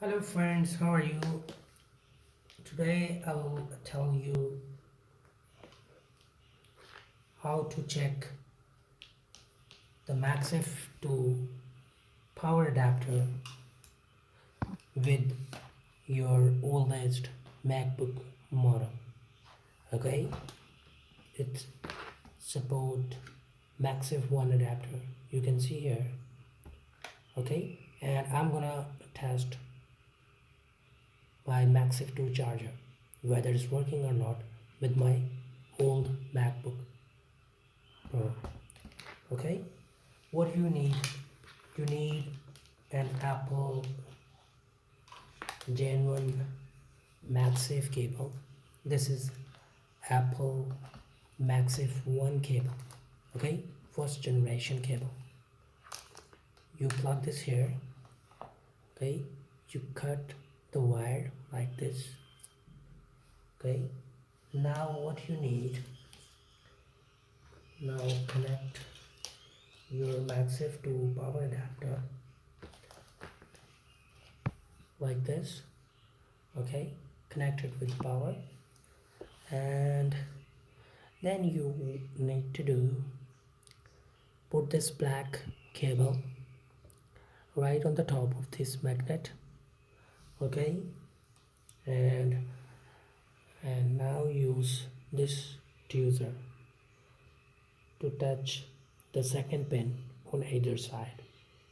Hello friends, how are you? Today I will tell you how to check the MagSafe to power adapter with your oldest MacBook model. Okay, it support MagSafe 1 adapter. You can see here. Okay, and I'm gonna test my MagSafe 2 charger whether it's working or not with my old MacBook Pro. Okay, what you need an Apple genuine MagSafe cable. This is Apple MagSafe 1 cable. Okay, first generation cable. You plug this here. Okay, you cut the wire like this. Okay, now what you need, now connect your MagSafe to power adapter like this. Okay, connect it with power, and then you need to do put this black cable right on the top of this magnet. Okay, and now use this tweezer to touch the second pin on either side.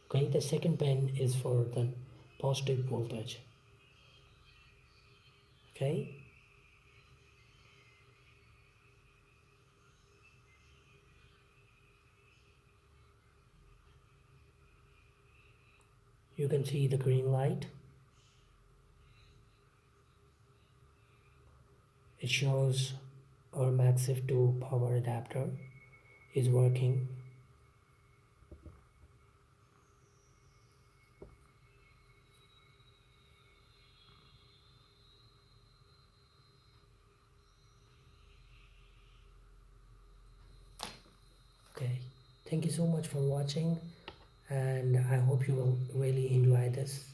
Okay, the second pin is for the positive voltage. Okay, you can see the green light. It shows our MagSafe 2 power adapter is working. Okay, thank you so much for watching, and I hope you will really enjoy this.